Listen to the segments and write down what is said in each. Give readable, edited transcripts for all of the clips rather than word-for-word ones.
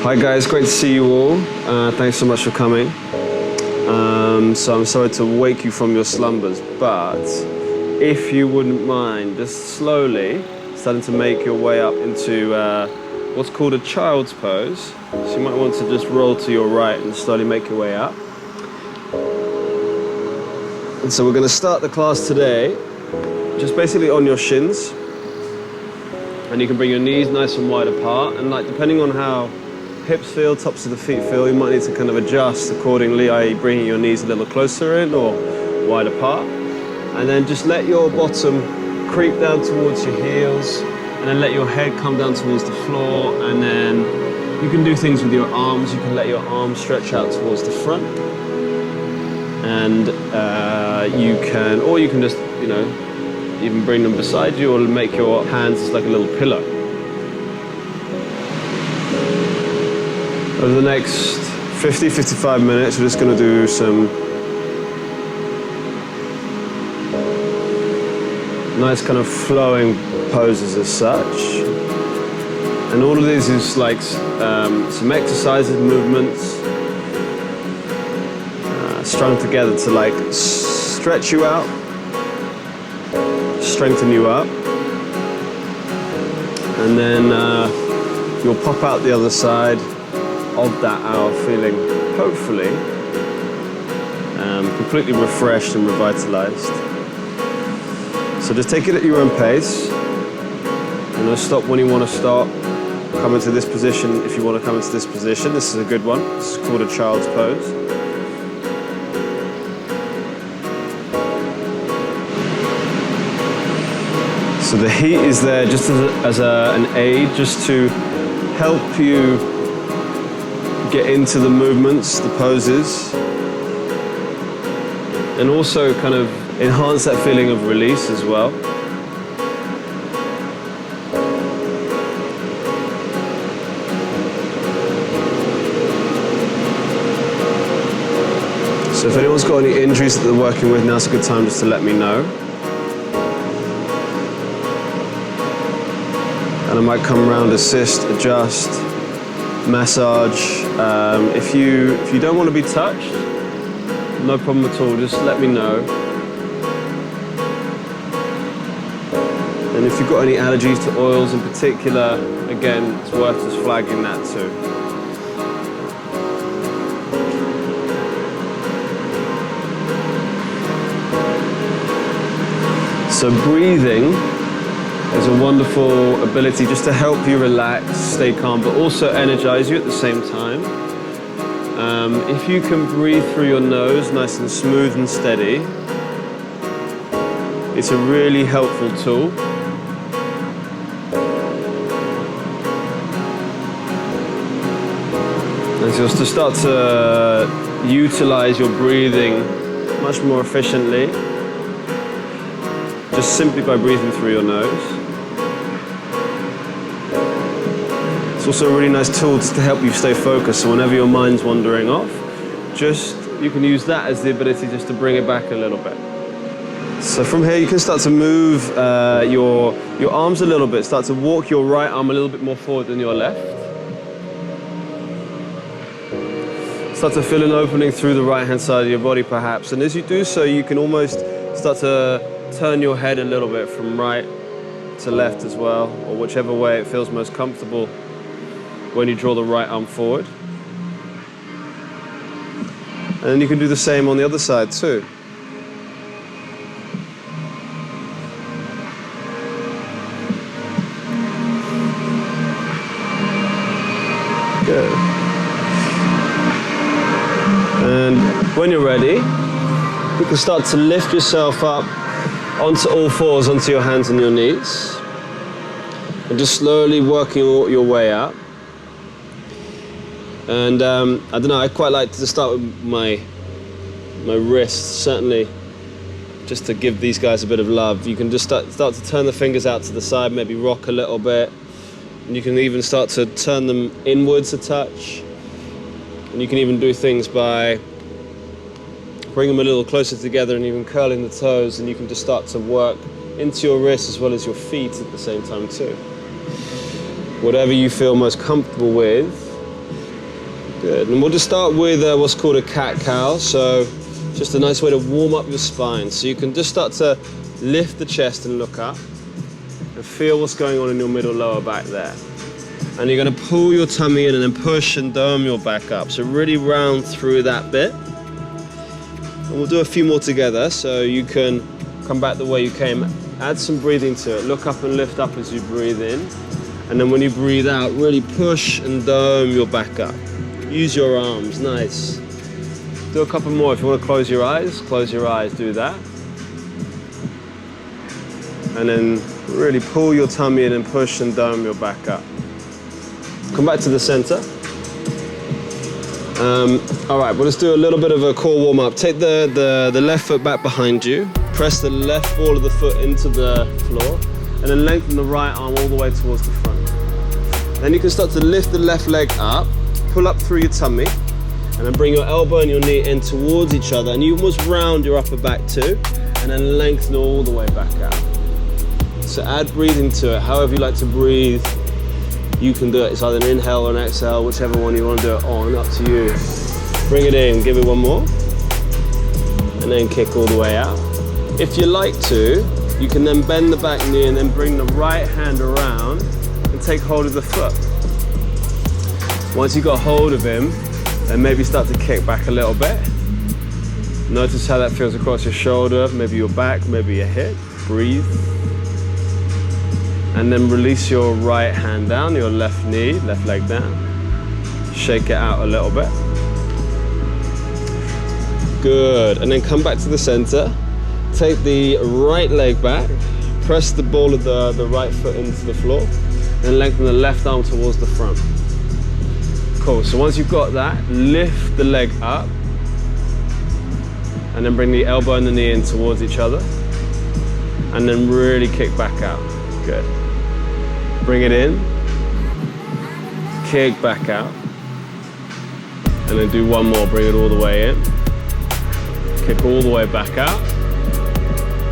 Hi guys, great to see you all. Thanks so much for coming. So I'm sorry to wake you from your slumbers, but if you wouldn't mind just slowly starting to make your way up into what's called a child's pose. So you might want to just roll to your right and slowly make your way up. And so we're going to start the class today just basically on your shins. And you can bring your knees nice and wide apart, and like depending on how hips feel, tops of the feet feel, you might need to kind of adjust accordingly, i.e. bringing your knees a little closer in or wide apart. And then just let your bottom creep down towards your heels, and then let your head come down towards the floor. And then you can do things with your arms. You can let your arms stretch out towards the front. And you can just, even bring them beside you, or make your hands as like a little pillow. Over the next 50-55 minutes, we're just going to do some nice kind of flowing poses as such. And all of this is like some exercises, movements, strung together to like stretch you out, strengthen you up, and then you'll pop out the other side of that hour feeling, hopefully, completely refreshed and revitalized. So just take it at your own pace. Stop when you want to stop. Come into this position if you want to come into this position. This is a good one. This is called a child's pose. So the heat is there just as an aid, just to help you get into the movements, the poses, and also kind of enhance that feeling of release as well. So if anyone's got any injuries that they're working with, now's a good time just to let me know. And I might come around, assist, adjust, massage. If you don't want to be touched, no problem at all, just let me know. And if you've got any allergies to oils in particular, again, it's worth just flagging that too. So breathing is a wonderful ability just to help you relax, stay calm, but also energize you at the same time. If you can breathe through your nose nice and smooth and steady, it's a really helpful tool. And so to start to utilize your breathing much more efficiently, just simply by breathing through your nose. It's also a really nice tool just to help you stay focused. So whenever your mind's wandering off, you can use that as the ability just to bring it back a little bit. So from here, you can start to move your arms a little bit. Start to walk your right arm a little bit more forward than your left. Start to feel an opening through the right-hand side of your body, perhaps. And as you do so, you can almost start to turn your head a little bit from right to left as well, or whichever way it feels most comfortable when you draw the right arm forward. And then you can do the same on the other side too. Good. And when you're ready, you can start to lift yourself up onto all fours, onto your hands and your knees, and just slowly working your way up. And I don't know, I quite like to start with my wrists, certainly, just to give these guys a bit of love. You can just start to turn the fingers out to the side, maybe rock a little bit, and you can even start to turn them inwards a touch. And you can even do things by bring them a little closer together and even curling the toes, and you can just start to work into your wrists as well as your feet at the same time too. Whatever you feel most comfortable with. Good, and we'll just start with what's called a cat-cow. So just a nice way to warm up your spine. So you can just start to lift the chest and look up and feel what's going on in your middle lower back there. And you're going to pull your tummy in and then push and dome your back up. So really round through that bit. And we'll do a few more together so you can come back the way you came. Add some breathing to it. Look up and lift up as you breathe in. And then when you breathe out, really push and dome your back up. Use your arms, nice. Do a couple more. If you want to close your eyes, do that. And then really pull your tummy in and push and dome your back up. Come back to the center. All right, well, let's do a little bit of a core warm up. Take the left foot back behind you. Press the left ball of the foot into the floor. And then lengthen the right arm all the way towards the front. Then you can start to lift the left leg up. Pull up through your tummy. And then bring your elbow and your knee in towards each other. And you almost round your upper back too. And then lengthen all the way back out. So add breathing to it. However you like to breathe, you can do it. It's either an inhale or an exhale, whichever one you want to do it on, up to you. Bring it in, give it one more. And then kick all the way out. If you like to, you can then bend the back knee and then bring the right hand around and take hold of the foot. Once you've got hold of him, then maybe start to kick back a little bit. Notice how that feels across your shoulder, maybe your back, maybe your hip. Breathe. And then release your right hand down, your left knee, left leg down. Shake it out a little bit. Good, and then come back to the center. Take the right leg back, press the ball of the right foot into the floor, and lengthen the left arm towards the front. Cool, so once you've got that, lift the leg up, and then bring the elbow and the knee in towards each other, and then really kick back out. Good. Bring it in, kick back out, and then do one more, bring it all the way in, kick all the way back out,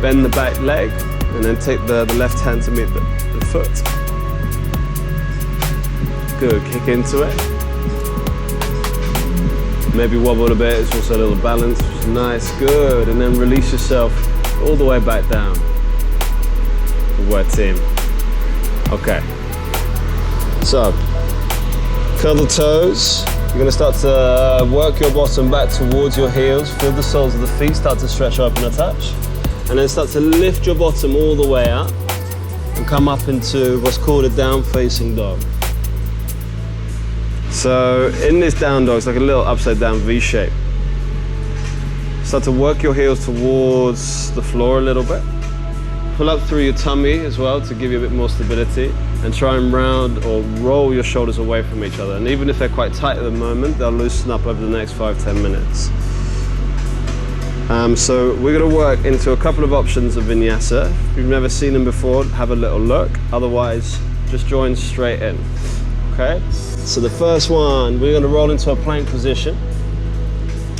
bend the back leg, and then take the left hand to meet the foot. Good, kick into it. Maybe wobble a bit, it's also a little balance, which is nice, good, and then release yourself all the way back down. Good work, team. Okay, so curl the toes. You're going to start to work your bottom back towards your heels. Feel the soles of the feet start to stretch open a touch. And then start to lift your bottom all the way up and come up into what's called a down facing dog. So in this down dog, it's like a little upside down V shape. Start to work your heels towards the floor a little bit. Pull up through your tummy as well to give you a bit more stability, and try and round or roll your shoulders away from each other. And even if they're quite tight at the moment, they'll loosen up over the next 5-10 minutes. So we're going to work into a couple of options of vinyasa. If you've never seen them before, have a little look. Otherwise, just join straight in. Okay? So the first one, we're going to roll into a plank position.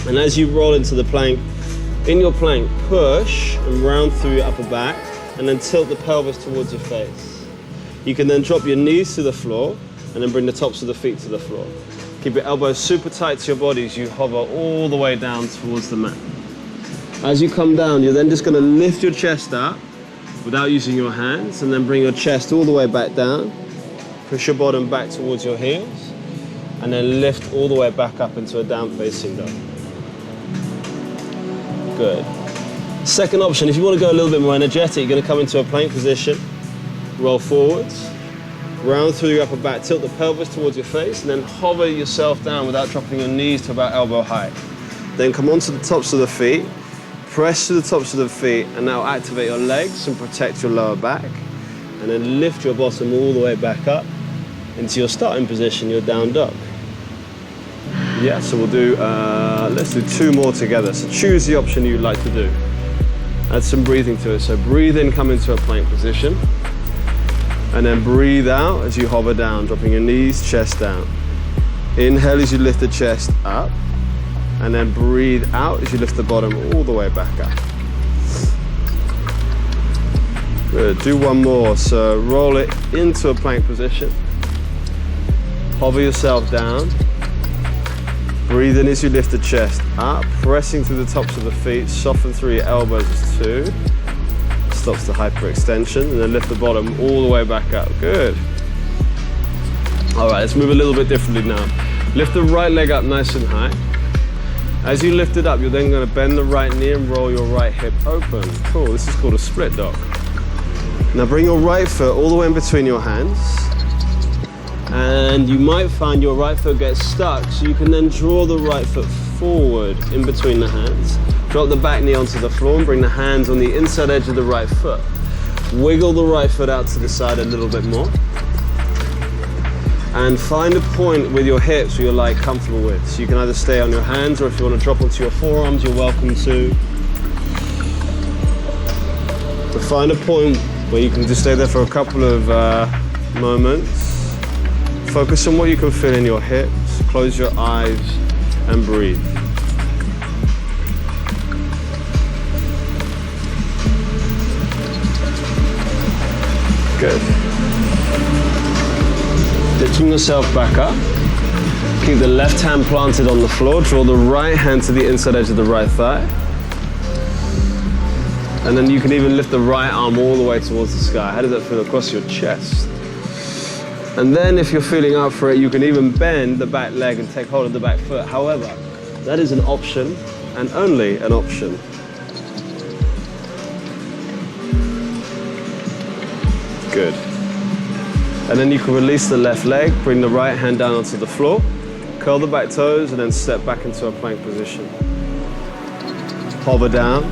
And as you roll into the plank, in your plank, push and round through your upper back, and then tilt the pelvis towards your face. You can then drop your knees to the floor and then bring the tops of the feet to the floor. Keep your elbows super tight to your body as you hover all the way down towards the mat. As you come down, you're then just going to lift your chest up without using your hands, and then bring your chest all the way back down. Push your bottom back towards your heels, and then lift all the way back up into a down facing dog. Good. Second option, if you want to go a little bit more energetic, you're going to come into a plank position, roll forwards, round through your upper back, tilt the pelvis towards your face, and then hover yourself down without dropping your knees to about elbow height. Then come onto the tops of the feet, press to the tops of the feet, and now activate your legs and protect your lower back. And then lift your bottom all the way back up into your starting position, your down dog. Yeah, so we'll do, let's do 2 more together. So choose the option you'd like to do. Add some breathing to it. So breathe in, come into a plank position. And then breathe out as you hover down, dropping your knees, chest down. Inhale as you lift the chest up. And then breathe out as you lift the bottom all the way back up. Good, do one more. So roll it into a plank position. Hover yourself down. Breathe in as you lift the chest up, pressing through the tops of the feet, soften through your elbows as 2. Stops the hyperextension, and then lift the bottom all the way back up. Good. All right, let's move a little bit differently now. Lift the right leg up nice and high. As you lift it up, you're then going to bend the right knee and roll your right hip open. Cool, this is called a split dog. Now bring your right foot all the way in between your hands. And you might find your right foot gets stuck, so you can then draw the right foot forward in between the hands. Drop the back knee onto the floor and bring the hands on the inside edge of the right foot. Wiggle the right foot out to the side a little bit more. And find a point with your hips where you're like comfortable with. So you can either stay on your hands, or if you want to drop onto your forearms, you're welcome to. But find a point where you can just stay there for a couple of moments. Focus on what you can feel in your hips. Close your eyes and breathe. Good. Lifting yourself back up. Keep the left hand planted on the floor. Draw the right hand to the inside edge of the right thigh. And then you can even lift the right arm all the way towards the sky. How does that feel across your chest? And then if you're feeling up for it, you can even bend the back leg and take hold of the back foot. However, that is an option and only an option. Good. And then you can release the left leg, bring the right hand down onto the floor, curl the back toes, and then step back into a plank position. Hover down.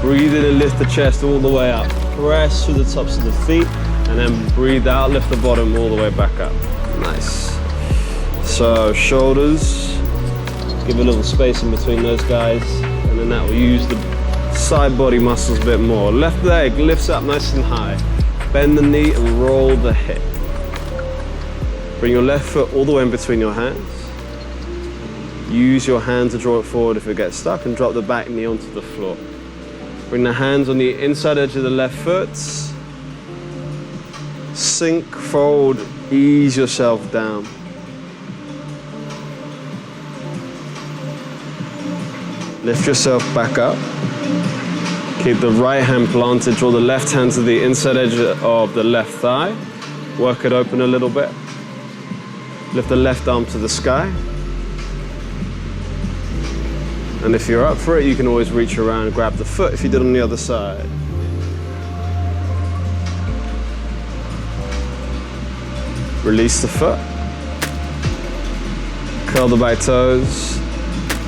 Breathe in and lift the chest all the way up. Press through the tops of the feet, and then breathe out, lift the bottom all the way back up. Nice. So shoulders, give a little space in between those guys, and then that will use the side body muscles a bit more. Left leg lifts up nice and high. Bend the knee and roll the hip. Bring your left foot all the way in between your hands. Use your hand to draw it forward if it gets stuck, and drop the back knee onto the floor. Bring the hands on the inside edge of the left foot. Sink, fold, ease yourself down. Lift yourself back up. Keep the right hand planted, draw the left hand to the inside edge of the left thigh. Work it open a little bit. Lift the left arm to the sky. And if you're up for it, you can always reach around and grab the foot if you did on the other side. Release the foot. Curl the back toes.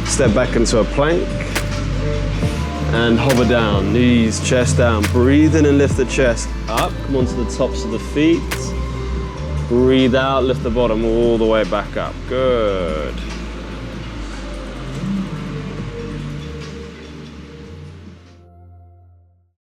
Step back into a plank. And hover down, knees, chest down. Breathe in and lift the chest up. Come onto the tops of the feet. Breathe out, lift the bottom all the way back up. Good.